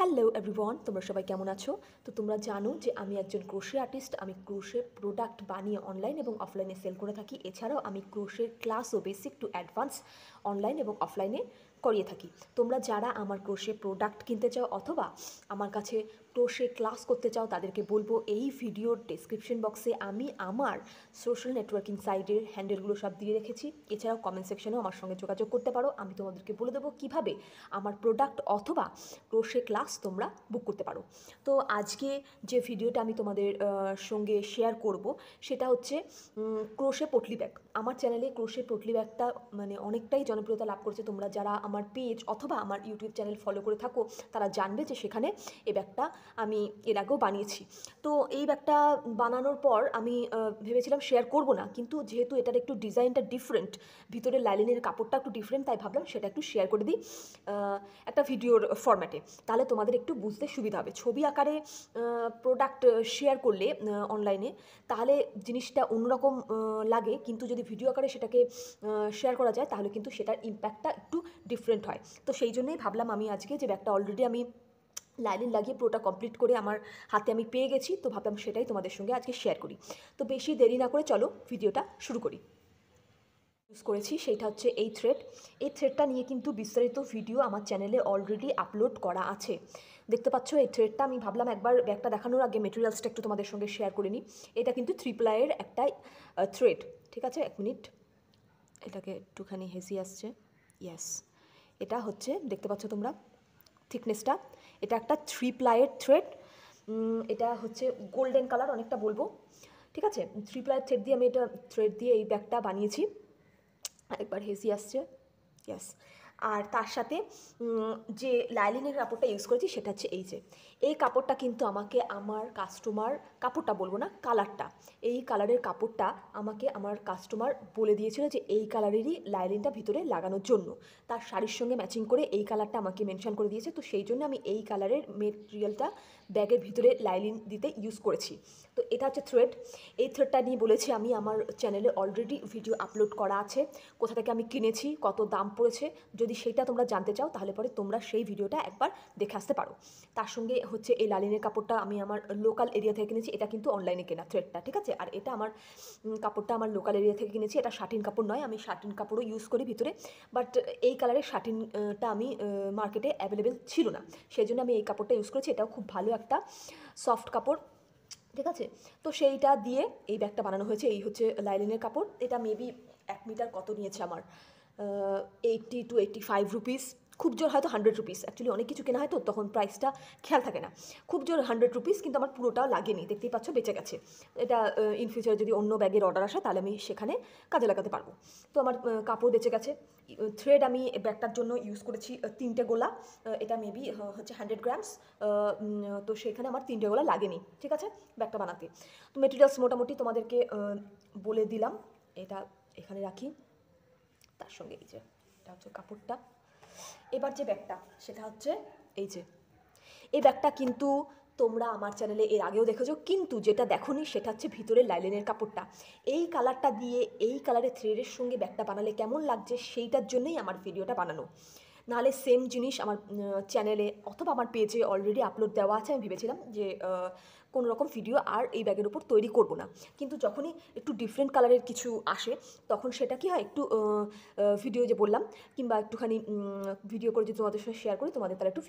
Hello everyone, তোমরা সবাই কেমন আছো? তো তোমরা জানো যে আমি একজন ক্রোশে আর্টিস্ট। আমি ক্রোশে প্রোডাক্ট বানিয়ে অনলাইন এবং অফলাইনে সেল করে থাকি। এছাড়াও আমি ক্রোশের ক্লাসও বেসিক টু অ্যাডভান্স অনলাইন এবং অফলাইনে করিয়ে থাকি। তোমরা যারা আমার ক্রোশে প্রোডাক্ট কিনতে চাও অথবা আমার কাছে ক্রোশে ক্লাস করতে চাও, তাদেরকে বলবো এই ভিডিওর ডেসক্রিপশন বক্সে আমি আমার সোশ্যাল নেটওয়ার্কিং সাইটের হ্যান্ডেলগুলো সব দিয়ে রেখেছি। এছাড়াও কমেন্ট সেকশনেও আমার সঙ্গে যোগাযোগ করতে পারো। আমি তোমাদেরকে বলে দেবো কীভাবে আমার প্রোডাক্ট অথবা ক্রোশে ক্লাস তোমরা বুক করতে পারো। তো আজকে যে ভিডিওটা আমি তোমাদের সঙ্গে শেয়ার করব সেটা হচ্ছে ক্রোশে পটলি ব্যাগ। আমার চ্যানেলে ক্রোশে পটলি ব্যাগটা মানে অনেকটাই জনপ্রিয়তা লাভ করেছে। তোমরা যারা আমার পেজ অথবা আমার ইউটিউব চ্যানেল ফলো করে থাকো তারা জানবে যে সেখানে এই ব্যাগটা আমি এর আগেও বানিয়েছি। তো এই ব্যাগটা বানানোর পর আমি ভেবেছিলাম শেয়ার করব না, কিন্তু যেহেতু এটার একটু ডিজাইনটা ডিফারেন্ট, ভিতরে লাইলিনের কাপড়টা একটু ডিফারেন্ট, তাই ভাবলাম সেটা একটু শেয়ার করে দিই একটা ভিডিওর ফরম্যাটে। তাহলে তোমাদের একটু বুঝতে সুবিধা হবে। ছবি আকারে প্রোডাক্ট শেয়ার করলে অনলাইনে তাহলে জিনিসটা অন্যরকম লাগে, কিন্তু যদি ভিডিও আকারে সেটাকে শেয়ার করা যায় তাহলে কিন্তু সেটার ইম্প্যাক্টটা একটু ডিফারেন্ট হয়। তো সেই জন্যই ভাবলাম আমি আজকে যে ব্যাগটা অলরেডি আমি লাইলিন লাগিয়ে পুরোটা কমপ্লিট করে আমার হাতে আমি পেয়ে গেছি, তো ভাবলাম সেটাই তোমাদের সঙ্গে আজকে শেয়ার করি। তো বেশি দেরি না করে চলো ভিডিওটা শুরু করি। ইউজ করেছি সেইটা হচ্ছে এই থ্রেড। এই থ্রেডটা নিয়ে কিন্তু বিস্তারিত ভিডিও আমার চ্যানেলে অলরেডি আপলোড করা আছে। দেখতে পাচ্ছ এই থ্রেডটা। আমি ভাবলাম একবার ব্যাগটা দেখানোর আগে মেটেরিয়ালসটা একটু তোমাদের সঙ্গে শেয়ার করে নিই। এটা কিন্তু 3 প্লাইয়ের একটা থ্রেড, ঠিক আছে? এক মিনিট, এটাকে একটুখানি হেসি আসছে। ইয়েস, এটা হচ্ছে দেখতে পাচ্ছ তোমরা থিকনেসটা। এটা একটা 3 প্লাইয়ের থ্রেড। এটা হচ্ছে গোল্ডেন কালার অনেকটা বলবো, ঠিক আছে? 3 প্লাইয়ের থ্রেড দিয়ে আমি এটা থ্রেড দিয়ে এই ব্যাগটা বানিয়েছি। আরেকবার হেসি আসছে। ইয়েস। আর তার সাথে যে লাইলিনের কাপড়টা ইউজ করেছি সেটা হচ্ছে এই কাপড়টা কিন্তু আমাকে আমার কাস্টমার, কাপড়টা বলবো না, কালারটা, এই কালারের কাপড়টা আমাকে আমার কাস্টমার বলে দিয়েছিল যে এই কালারেরই লাইলিনটা ভিতরে লাগানোর জন্য। তার শাড়ির সঙ্গে ম্যাচিং করে এই কালারটা আমাকে মেনশন করে দিয়েছে। তো সেই জন্য আমি এই কালারের মেটেরিয়ালটা ব্যাগের ভিতরে লাইলিন দিতে ইউজ করেছি। তো এটা হচ্ছে থ্রেড। এই থ্রেডটা নিয়ে বলেছি আমি আমার চ্যানেলে অলরেডি ভিডিও আপলোড করা আছে, কোথা থেকে আমি কিনেছি, কত দাম পড়েছে। যদি সেইটা তোমরা জানতে চাও তাহলে পরে তোমরা সেই ভিডিওটা একবার দেখে আসতে পারো। তার সঙ্গে হচ্ছে এই লালিনের কাপড়টা আমি আমার লোকাল এরিয়া থেকে কিনেছি। এটা কিন্তু অনলাইনে কেনা থ্রেডটা, ঠিক আছে? আর এটা আমার কাপড়টা আমার লোকাল এরিয়া থেকে কিনেছি। এটা শাটিন কাপড় নয়, আমি শাটিন কাপড়ও ইউজ করি ভিতরে, বাট এই কালারের শাটিনটা আমি মার্কেটে অ্যাভেলেবেল ছিল না, সেই জন্য আমি এই কাপড়টা ইউজ করেছি। এটাও খুব ভালো একটা সফট কাপড়, ঠিক আছে? তো সেইটা দিয়ে এই ব্যাগটা বানানো হয়েছে। এই হচ্ছে লাইলিনের কাপড়। এটা মেবি 1 মিটার কত নিয়েছে আমার, 80 to 85 রুপিস, খুব জোর হয়তো 100 রুপিস। অ্যাকচুয়ালি অনেক কিছু কেনা হয় তো তখন প্রাইসটা খেয়াল থাকে না। খুব জোর 100 রুপিস, কিন্তু আমার পুরোটাও লাগেনি, দেখতেই পাচ্ছ বেঁচে গেছে। এটা ইন ফিউচারে যদি অন্য ব্যাগের অর্ডার আসে তাহলে আমি সেখানে কাজে লাগাতে পারবো। তো আমার কাপড় বেঁচে গেছে। থ্রেড আমি ব্যাগটার জন্য ইউজ করেছি 3টে গোলা। এটা মেবি হচ্ছে 100 গ্রামস। তো সেখানে আমার 3টে গোলা লাগেনি, ঠিক আছে, ব্যাগটা বানাতে। তো মেটেরিয়ালস মোটামুটি তোমাদেরকে বলে দিলাম। এটা এখানে রাখি। তার সঙ্গে এই যে এটা হচ্ছে কাপড়টা। এবার যে ব্যাগটা সেটা হচ্ছে এই ব্যাগটা কিন্তু তোমরা আমার চ্যানেলে এর আগেও দেখেছো, কিন্তু যেটা দেখোনি সেটা হচ্ছে ভিতরের লাইলিনের কাপড়টা। এই কালারটা দিয়ে এই কালারের থ্রেডের সঙ্গে ব্যাগটা বানালে কেমন লাগছে সেইটার জন্যই আমার ভিডিওটা বানানো। নাহলে সেম জিনিস আমার চ্যানেলে অথবা আমার পেজে অলরেডি আপলোড দেওয়া আছে। আমি ভেবেছিলাম যে কোনো রকম ভিডিও আর এই ব্যাগের উপর তৈরি করব না, কিন্তু যখনই একটু ডিফারেন্ট কালারের কিছু আসে তখন সেটা কি হয়, একটু ভিডিও যে বললাম কিংবা একটুখানি ভিডিও করে যদি তোমাদের সঙ্গে শেয়ার করি তোমাদের তাহলে একটু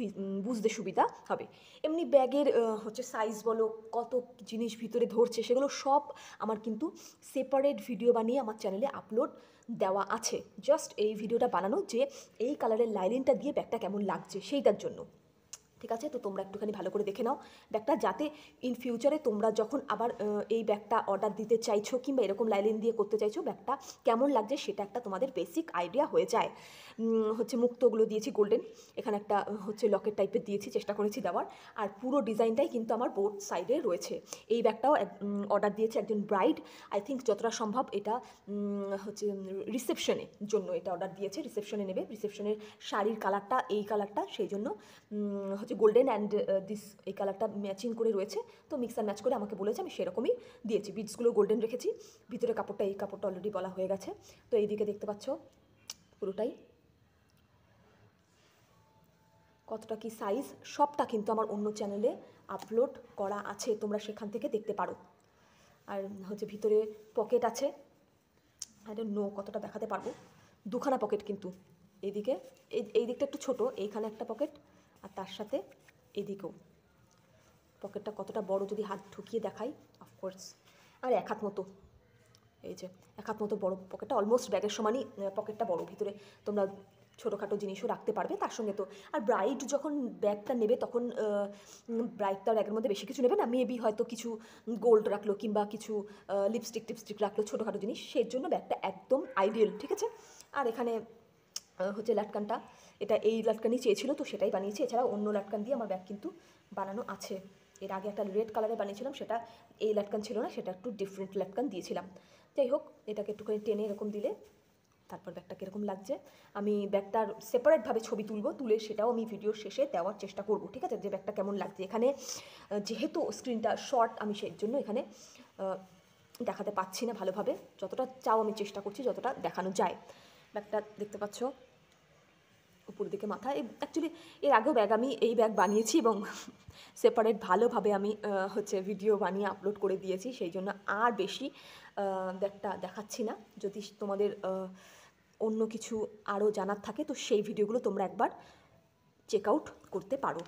বুঝতে সুবিধা হবে। এমনি ব্যাগের হচ্ছে সাইজ বলো, কত জিনিস ভিতরে ধরছে, সেগুলো সব আমার কিন্তু সেপারেট ভিডিও বানিয়ে আমার চ্যানেলে আপলোড দেওয়া আছে। জাস্ট এই ভিডিওটা বানানো যে এই কালারের লাইলিনটা দিয়ে ব্যাগটা কেমন লাগছে সেইটার জন্য, ঠিক আছে? তো তোমরা একটুখানি ভালো করে দেখে নাও ব্যাগটা, যাতে ইন ফিউচারে তোমরা যখন আবার এই ব্যাগটা অর্ডার দিতে চাইছো কিংবা এরকম লাইলিন দিয়ে করতে চাইছো ব্যাগটা কেমন লাগছে সেটা একটা তোমাদের বেসিক আইডিয়া হয়ে যায়। হচ্ছে মুক্তগুলো দিয়েছি গোল্ডেন, এখানে একটা হচ্ছে লকেট টাইপের দিয়েছি, চেষ্টা করেছি দেওয়ার। আর পুরো ডিজাইনটাই কিন্তু আমার বোথ সাইডে রয়েছে। এই ব্যাগটাও অর্ডার দিয়েছে একজন ব্রাইড। আই থিঙ্ক যতটা সম্ভব এটা হচ্ছে রিসেপশনের জন্য এটা অর্ডার দিয়েছে, রিসেপশনে নেবে। রিসেপশনের শাড়ির কালারটা এই কালারটা, সেই জন্য হচ্ছে গোল্ডেন অ্যান্ড এই কালারটা ম্যাচিং করে রয়েছে। তো মিক্স অ্যান্ড ম্যাচ করে আমাকে বলেছে, আমি সেরকমই দিয়েছি। বিটসগুলো গোল্ডেন রেখেছি। ভিতরে কাপড়টা, এই কাপড়টা অলরেডি বলা হয়ে গেছে। তো এইদিকে দেখতে পাচ্ছ পুরোটাই কতটা কি সাইজ সবটা কিন্তু আমার অন্য চ্যানেলে আপলোড করা আছে, তোমরা সেখান থেকে দেখতে পারো। আর হচ্ছে ভিতরে পকেট আছে, আই ডোন্ট নো কতটা দেখাতে পারবো, দুখানা পকেট কিন্তু, এইদিকে এই দিকটা একটু ছোট, এইখানে একটা পকেট আর তার সাথে এদিকেও। পকেটটা কতটা বড় যদি হাত ঢুকিয়ে দেখাই, অফকোর্স আর এক হাত মতো, এই যে এক হাত মতো বড় পকেটটা, অলমোস্ট ব্যাগের সমানই পকেটটা বড়। ভিতরে তোমরা ছোটোখাটো জিনিসও রাখতে পারবে তার সঙ্গে। তো আর ব্রাইড যখন ব্যাগটা নেবে তখন ব্রাইড তো আর ব্যাগের মধ্যে বেশি কিছু নেবে না, মেবি হয়তো কিছু গোল্ড রাখলো কিংবা কিছু লিপস্টিক রাখলো, ছোটোখাটো জিনিস, সেই জন্য ব্যাগটা একদম আইডিয়াল, ঠিক আছে। আর এখানে হচ্ছে লাটকানটা, এটা এই লাটকানই চেয়েছিল তো সেটাই বানিয়েছি। এছাড়াও অন্য লাটকান দিয়ে আমার ব্যাগ কিন্তু বানানো আছে। এর আগে একটা রেড কালারে বানিয়েছিলাম, সেটা এই লাটকান ছিল না, সেটা একটু ডিফারেন্ট লাটকান দিয়েছিলাম। যাই হোক, এটাকে একটুখানি টেনে এরকম দিলে তারপর ব্যাগটা কীরকম লাগছে, আমি ব্যাগটার সেপারেটভাবে ছবি তুলে সেটাও আমি ভিডিওর শেষে দেওয়ার চেষ্টা করব, ঠিক আছে, যে ব্যাগটা কেমন লাগছে। এখানে যেহেতু স্ক্রিনটা শর্ট, আমি সেই জন্য এখানে দেখাতে পাচ্ছি না ভালোভাবে, যতটা চাও আমি চেষ্টা করছি যতটা দেখানো যায়। ব্যাগটা দেখতে পাচ্ছ উপর দিকে মাথা, অ্যাকচুয়ালি এর আগেও ব্যাগ আমি এই ব্যাগ বানিয়েছি এবং সেপারেট ভালোভাবে আমি হচ্ছে ভিডিও বানিয়ে আপলোড করে দিয়েছি, সেই জন্য আর বেশি ব্যাগটা দেখাচ্ছি না। যদি তোমাদের অন্য কিছু আরও জানার থাকে তো সেই ভিডিওগুলো তোমরা একবার চেক আউট করতে পারো,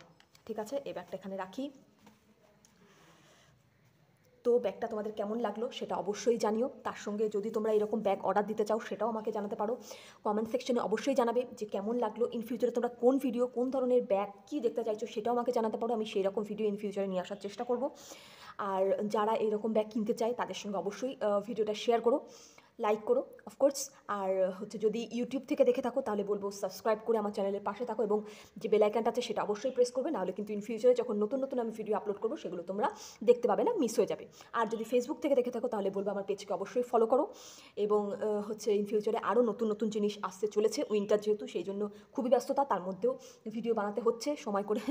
ঠিক আছে। এই ব্যাগটা এখানে রাখি। তো ব্যাগটা তোমাদের কেমন লাগলো সেটা অবশ্যই জানিও। তার সঙ্গে যদি তোমরা এরকম ব্যাগ অর্ডার দিতে চাও সেটাও আমাকে জানাতে পারো, কমেন্ট সেকশনে অবশ্যই জানাবে যে কেমন লাগলো। ইন ফিউচারে তোমরা কোন ভিডিও, কোন ধরনের ব্যাগ কী দেখতে চাইছো সেটাও আমাকে জানাতে পারো, আমি সেই রকম ভিডিও ইন ফিউচারে নিয়ে আসার চেষ্টা করব। আর যারা এরকম ব্যাগ কিনতে চায় তাদের সঙ্গে অবশ্যই ভিডিওটা শেয়ার করো, লাইক করো অফকোর্স। আর হচ্ছে যদি ইউটিউব থেকে দেখে থাকো তাহলে বলবো সাবস্ক্রাইব করে আমার চ্যানেলের পাশে থাকো এবং যে বেল আইকনটা আছে সেটা অবশ্যই প্রেস করবে, নাহলে কিন্তু ইন ফিউচারে যখন নতুন আমি ভিডিও আপলোড করবো সেগুলো তোমরা দেখতে পাবে না, মিস হয়ে যাবে। আর যদি ফেসবুক থেকে দেখে থাকো তাহলে বলবো আমার পেজকে অবশ্যই ফলো করো। এবং হচ্ছে ইন ফিউচারে আরও নতুন জিনিস আসতে চলেছে, উইন্টার যেহেতু সেই জন্য খুবই ব্যস্ততা, তার মধ্যেও ভিডিও বানাতে হচ্ছে সময় করে,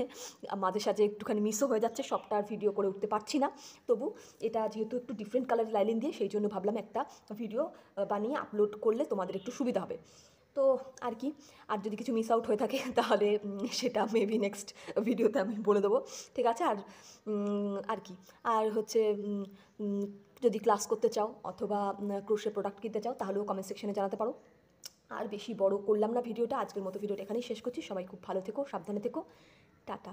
মাঝে সাঝে একটুখানি মিসও হয়ে যাচ্ছে, সবটা আর ভিডিও করে উঠতে পারছি না। তবু এটা যেহেতু একটু ডিফারেন্ট কালারের লাইলিন দিয়ে, সেই জন্য ভাবলাম একটা ভিডিও বানিয়ে আপলোড করলে তোমাদের একটু সুবিধা হবে। তো আর কি, আর যদি কিছু মিস আউট হয়ে থাকে তাহলে সেটা মেবি নেক্সট ভিডিওতে আমি বলে দেবো, ঠিক আছে। আর কি, আর হচ্ছে যদি ক্লাস করতে চাও অথবা ক্রোশে প্রোডাক্ট কিনতে চাও তাহলেও কমেন্ট সেকশনে জানাতে পারো। আর বেশি বড় করলাম না ভিডিওটা, আজকের মতো ভিডিওটা এখানেই শেষ করছি। সবাই খুব ভালো থেকো, সাবধানে থেকো, টাটা।